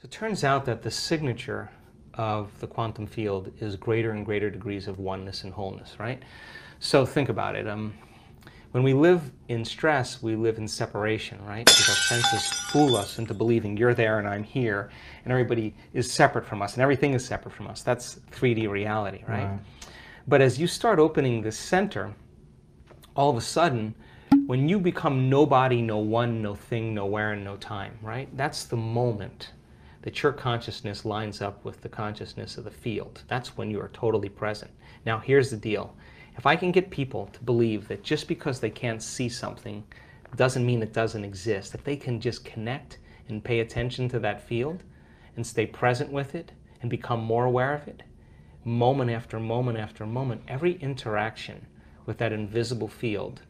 It turns out that the signature of the quantum field is greater and greater degrees of oneness and wholeness, right? So think about it. When we live in stress, we live in separation, right? Because our senses fool us into believing you're there and I'm here, and everybody is separate from us, and everything is separate from us. That's 3D reality, right? But as you start opening this center, all of a sudden, when you become nobody, no one, no thing, nowhere, and no time, right? That's the moment that your consciousness lines up with the consciousness of the field. That's when you are totally present. Now, here's the deal. If I can get people to believe that just because they can't see something doesn't mean it doesn't exist, if they can just connect and pay attention to that field and stay present with it and become more aware of it, moment after moment after moment, every interaction with that invisible field,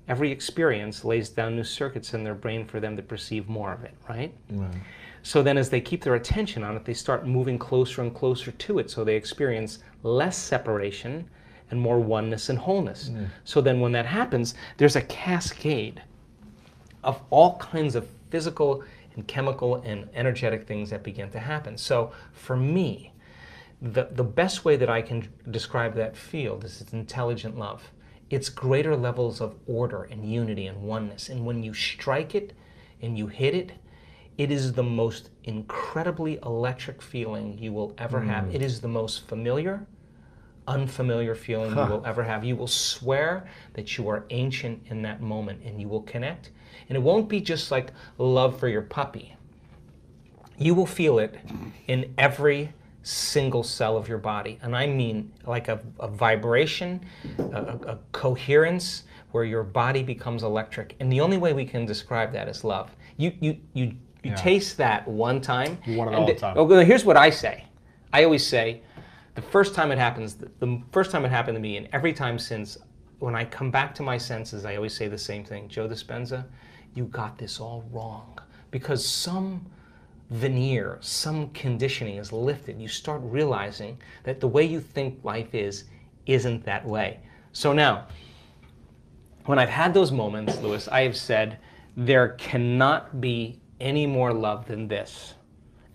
every experience lays down new circuits in their brain for them to perceive more of it, right? So then as they keep their attention on it, they start moving closer and closer to it, so they experience less separation and more oneness and wholeness. So then when that happens, there's a cascade of all kinds of physical and chemical and energetic things that begin to happen. So for me, the best way that I can describe that field is it's intelligent love. It's greater levels of order and unity and oneness. And when you strike it and you hit it, it is the most incredibly electric feeling you will ever have. It is the most familiar, unfamiliar feeling you will ever have. You will swear that you are ancient in that moment, and you will connect. And it won't be just like love for your puppy. You will feel it in every single cell of your body. And I mean like a vibration, a coherence, where your body becomes electric. And the only way we can describe that is love. You taste that one time. You want it all the time. Oh, here's what I say. I always say, the first time it happens, the first time it happened to me, and every time since, when I come back to my senses, I always say the same thing. Joe Dispenza, you got this all wrong. Because some veneer, some conditioning is lifted. You start realizing that the way you think life isn't that way. So now, when I've had those moments, Louis, I have said, there cannot be any more love than this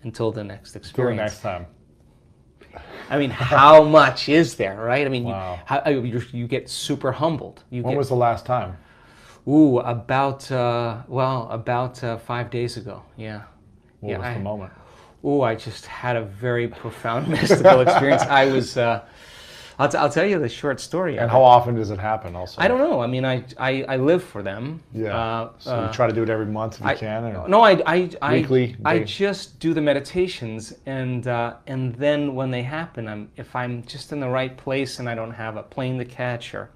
until the next experience. Till the next time. I mean, how much is there, right? I mean, wow. you get super humbled. When was the last time? Ooh, about 5 days ago, yeah. What was the moment? Ooh, I just had a very profound mystical experience. I was, I'll tell you the short story. And how often does it happen also? I don't know. I mean, I live for them. Yeah. So you try to do it every month if you can? Or no, weekly? I just do the meditations, and then when they happen, if I'm just in the right place and I don't have a plane to catch or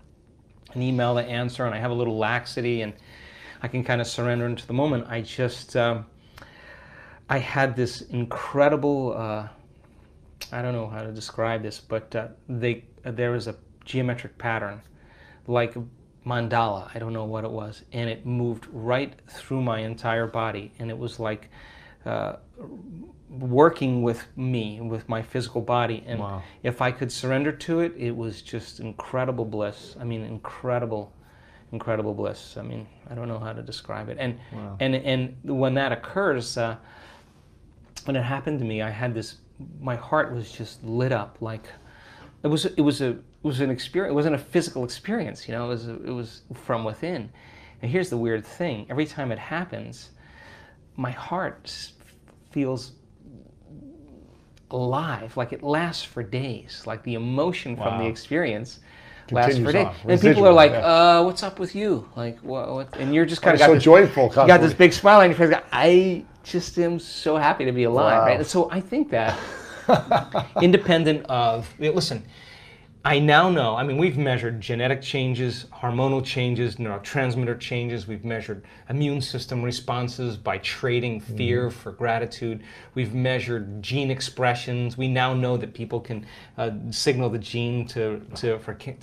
an email to answer, and I have a little laxity and I can kind of surrender into the moment, I just, I had this incredible, I don't know how to describe this, but there was a geometric pattern, like a mandala, I don't know what it was, and it moved right through my entire body, and it was like working with me, with my physical body, and wow. If I could surrender to it, it was just incredible bliss. I mean, incredible bliss. I mean, I don't know how to describe it. And wow. and when that occurs, when it happened to me, I had this. My heart was just lit up, like it was an experience. It wasn't a physical experience, you know. It was from within. And here's the weird thing: every time it happens, my heart feels alive, like it lasts for days. Like the emotion from the experience lasts for days. And people are like, "What's up with you? Like, what?" And you're just kind of got so this, joyful. You got this big smile on your face. I just am so happy to be alive, right? And so I think that independent of, listen, I now know, I mean, we've measured genetic changes, hormonal changes, neurotransmitter changes. We've measured immune system responses by trading fear for gratitude. We've measured gene expressions. We now know that people can signal the gene to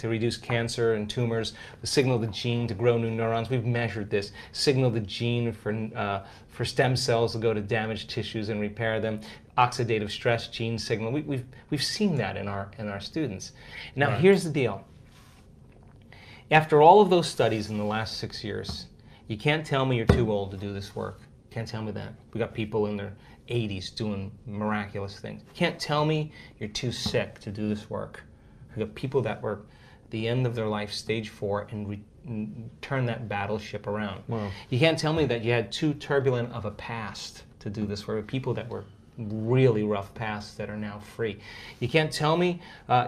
reduce cancer and tumors, signal the gene to grow new neurons. We've measured this. Signal the gene for stem cells to go to damaged tissues and repair them. Oxidative stress gene signal. We've seen that in our students. Now here's the deal. After all of those studies in the last 6 years, you can't tell me you're too old to do this work. Can't tell me that. We got people in their 80s doing miraculous things. You can't tell me you're too sick to do this work. The people that were at the end of their life, stage 4, and turn that battleship around. Wow. You can't tell me that you had too turbulent of a past to do this work. People that were really rough pasts that are now free. You can't tell me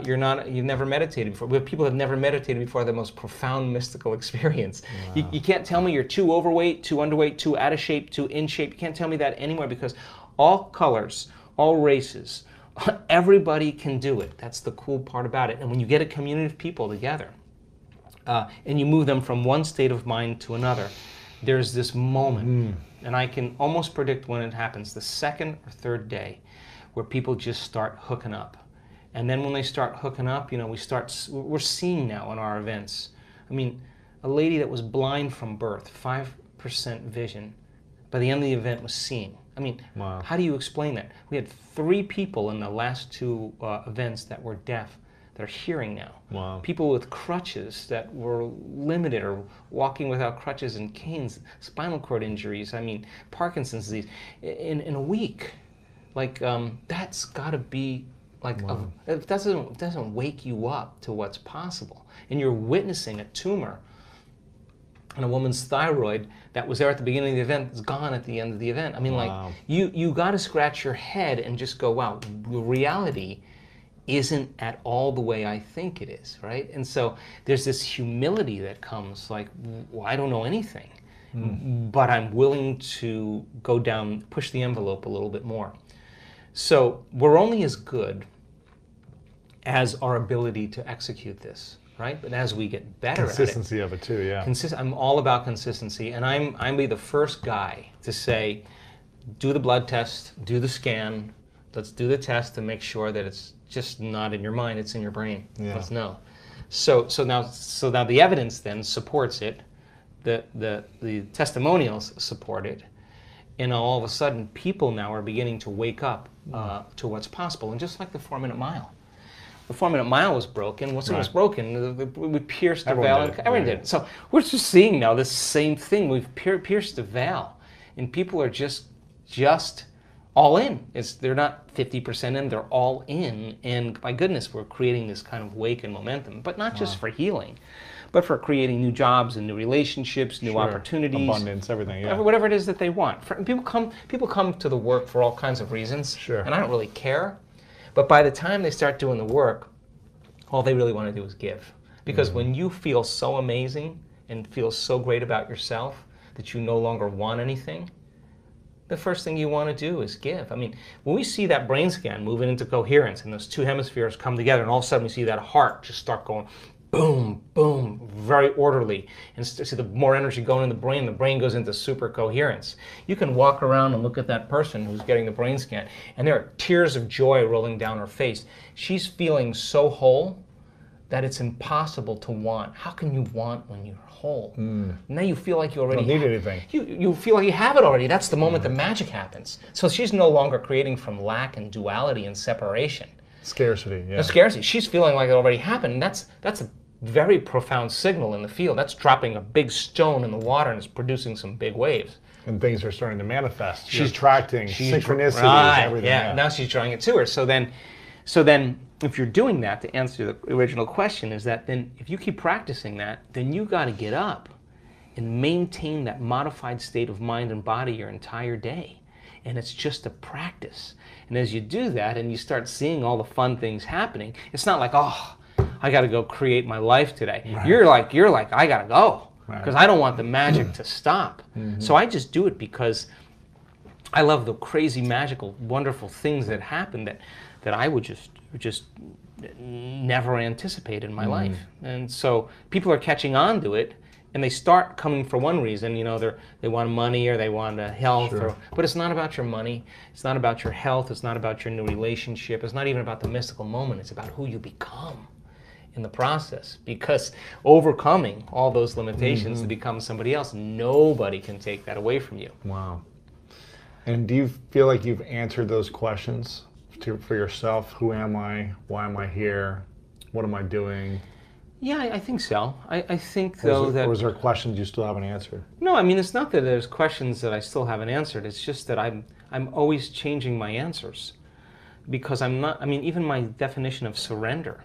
you've never meditated before. We have people that have never meditated before, the most profound mystical experience. Wow. You can't tell me you're too overweight, too underweight, too out of shape, too in shape. You can't tell me that anywhere, because all colors, all races, everybody can do it. That's the cool part about it. And when you get a community of people together and you move them from one state of mind to another, there's this moment, and I can almost predict when it happens, the second or third day, where people just start hooking up. And then when they start hooking up, you know, we're seeing now in our events. I mean, a lady that was blind from birth, 5% vision, by the end of the event was seeing. I mean, wow. How do you explain that? We had 3 people in the last 2 events that were deaf that are hearing now. Wow. People with crutches that were limited or walking without crutches and canes, spinal cord injuries, I mean, Parkinson's disease, in a week. Like, that's got to be like, wow. It doesn't wake you up to what's possible. And you're witnessing a tumor on a woman's thyroid that was there at the beginning of the event, is gone at the end of the event. I mean, wow. like, you got to scratch your head and just go, wow, the reality isn't at all the way I think it is, right? And so there's this humility that comes, like, well, I don't know anything, but I'm willing to go down, push the envelope a little bit more. So we're only as good as our ability to execute this, right? But as we get better at it. Consistency of it too, yeah. I'm all about consistency, and I'm be the first guy to say, do the blood test, do the scan, let's do the test to make sure that it's just not in your mind, it's in your brain. Yeah. Let's know. So now the evidence then supports it, the testimonials support it, and all of a sudden people now are beginning to wake up to what's possible. And just like the 4-minute mile. The 4-minute mile was broken. Once it was broken, we pierced the veil. Everyone did it. So we're just seeing now this same thing. We've pierced the veil, and people are just all in. They're not 50% in, they're all in. And my goodness, we're creating this kind of wake and momentum, but not just for healing, but for creating new jobs and new relationships, new opportunities. Abundance, everything, yeah. Whatever it is that they want. People come to the work for all kinds of reasons, and I don't really care. But by the time they start doing the work, all they really want to do is give. Because when you feel so amazing and feel so great about yourself that you no longer want anything, the first thing you want to do is give. I mean, when we see that brain scan moving into coherence and those 2 hemispheres come together, and all of a sudden we see that heart just start going boom, boom, very orderly, and see the more energy going in the brain goes into super coherence. You can walk around and look at that person who's getting the brain scan, and there are tears of joy rolling down her face. She's feeling so whole that it's impossible to want. How can you want when you're whole? Now you feel like you already don't need anything. You feel like you have it already. That's the moment the magic happens. So she's no longer creating from lack and duality and separation. Scarcity, yeah. The scarcity. She's feeling like it already happened. And that's a very profound signal in the field. That's dropping a big stone in the water and it's producing some big waves. And things are starting to manifest. She's attracting synchronicities, everything. Yeah, now she's drawing it to her. So then, if you're doing that, to answer the original question, is that then if you keep practicing that, then you got to get up and maintain that modified state of mind and body your entire day. And it's just a practice. And as you do that and you start seeing all the fun things happening, it's not like, oh, I got to go create my life today. Right. You're like, I got to go because I don't want the magic to stop. So I just do it because I love the crazy, magical, wonderful things that happen that I would just never anticipate in my life. And so people are catching on to it, and they start coming for one reason. You know, they want money or they want health, but it's not about your money. It's not about your health. It's not about your new relationship. It's not even about the mystical moment. It's about who you become in the process. Because overcoming all those limitations to become somebody else, nobody can take that away from you. Wow. And do you feel like you've answered those questions for yourself? Who am I? Why am I here? What am I doing? Yeah, I think so. I think, though, that... Or is there questions you still haven't answered? No, I mean, it's not that there's questions that I still haven't answered. It's just that I'm always changing my answers because I'm not, I mean, even my definition of surrender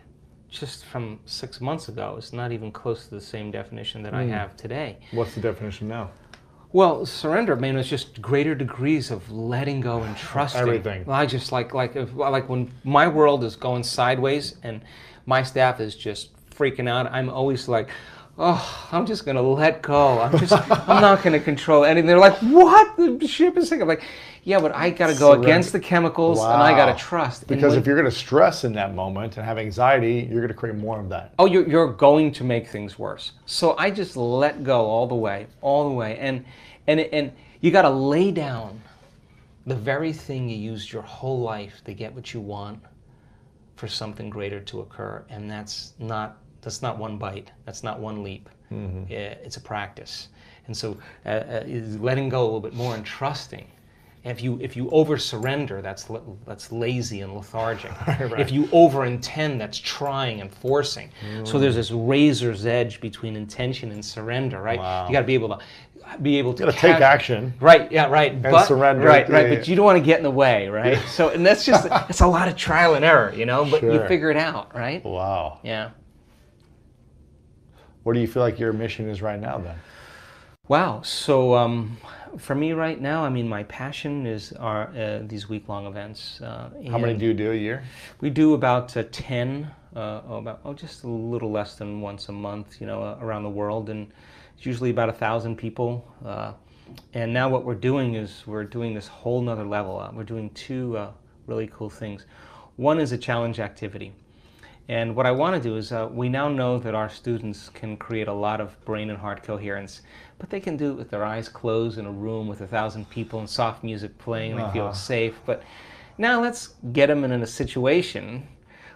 just from 6 months ago is not even close to the same definition that I have today. What's the definition now? Well, surrender, man, is just greater degrees of letting go and trusting. Everything. I just like when my world is going sideways and my staff is just freaking out, I'm always like, oh, I'm just going to let go. I'm not going to control anything. They're like, what? The ship is sinking. I'm like, yeah, but I got to go against the chemicals and I got to trust. Because if you're going to stress in that moment and have anxiety, you're going to create more of that. Oh, you're going to make things worse. So I just let go all the way. And you got to lay down the very thing you used your whole life to get what you want for something greater to occur. And that's not one bite. That's not one leap. It's a practice. And so letting go a little bit more and trusting. If you over surrender, that's lazy and lethargic. Right. If you over intend, that's trying and forcing. So there's this razor's edge between intention and surrender, right? Wow. You got to be able to take action. Right. Yeah. Right. And surrender. Right. But you don't want to get in the way, right? Yeah. So and that's a lot of trial and error, you know. But you figure it out, right? Wow. Yeah. What do you feel like your mission is right now, then? Wow. So for me right now, I mean, my passion are these week-long events. How many do you do a year? We do about 10, just a little less than once a month, you know, around the world, and it's usually about 1,000 people. And now what we're doing is we're doing this whole nother level. We're doing two really cool things. One is a challenge activity. And what I want to do is we now know that our students can create a lot of brain and heart coherence, but they can do it with their eyes closed in a room with 1,000 people and soft music playing and they feel safe. But now let's get them in a situation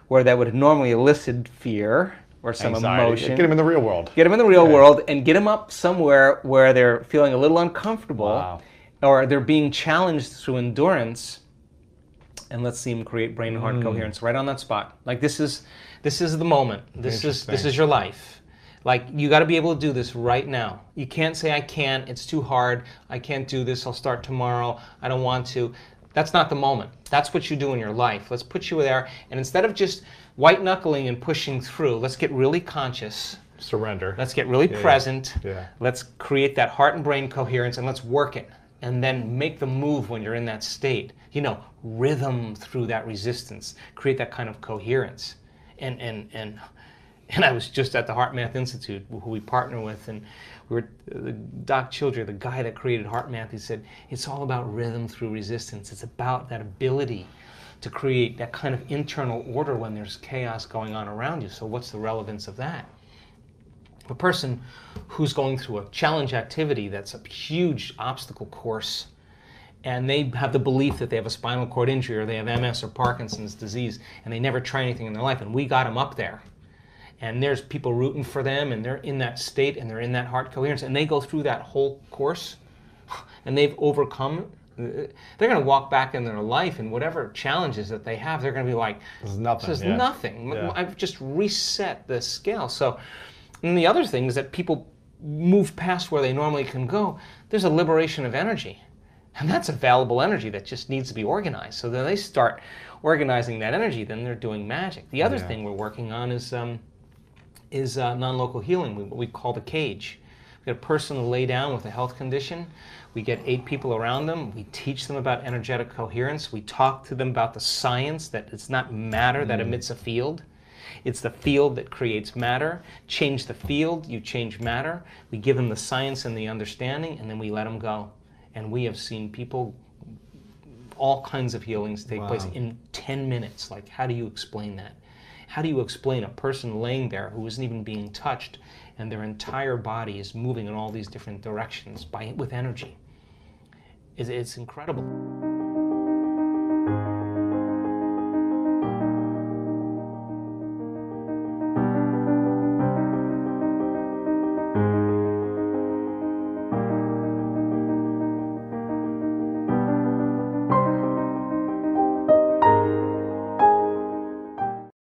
where that would normally elicit fear or some emotion. Get them in the real world. Get them in the real world and get them up somewhere where they're feeling a little uncomfortable or they're being challenged through endurance. And let's see them create brain and heart coherence right on that spot. Like this is the moment. This is your life. Like you got to be able to do this right now. You can't say I can't. It's too hard. I can't do this. I'll start tomorrow. I don't want to. That's not the moment. That's what you do in your life. Let's put you there. And instead of just white knuckling and pushing through, let's get really conscious. Surrender. Let's get really present. Yeah. Let's create that heart and brain coherence and let's work it. And then make the move when you're in that state. You know, rhythm through that resistance. Create that kind of coherence. And I was just at the HeartMath Institute, who we partner with, and Dr. Childre, the guy that created HeartMath, he said, it's all about rhythm through resistance. It's about that ability to create that kind of internal order when there's chaos going on around you. So what's the relevance of that? A person who's going through a challenge activity that's a huge obstacle course and they have the belief that they have a spinal cord injury or they have MS or Parkinson's disease and they never try anything in their life and we got them up there and there's people rooting for them and they're in that state and they're in that heart coherence and they go through that whole course and they've overcome it. They're going to walk back in their life and whatever challenges that they have, they're going to be like, this is nothing. This is nothing. I've just reset the scale. So. And the other thing is that people move past where they normally can go. There's a liberation of energy. And that's available energy that just needs to be organized. So then they start organizing that energy, then they're doing magic. The other thing we're working on is non-local healing, what we call the cage. We get a person to lay down with a health condition. We get 8 people around them. We teach them about energetic coherence. We talk to them about the science that it's not matter that emits a field. It's the field that creates matter. Change the field, you change matter. We give them the science and the understanding, and then we let them go. And we have seen people, all kinds of healings take place in 10 minutes. Like, how do you explain that? How do you explain a person laying there who isn't even being touched, and their entire body is moving in all these different directions with energy? It's incredible.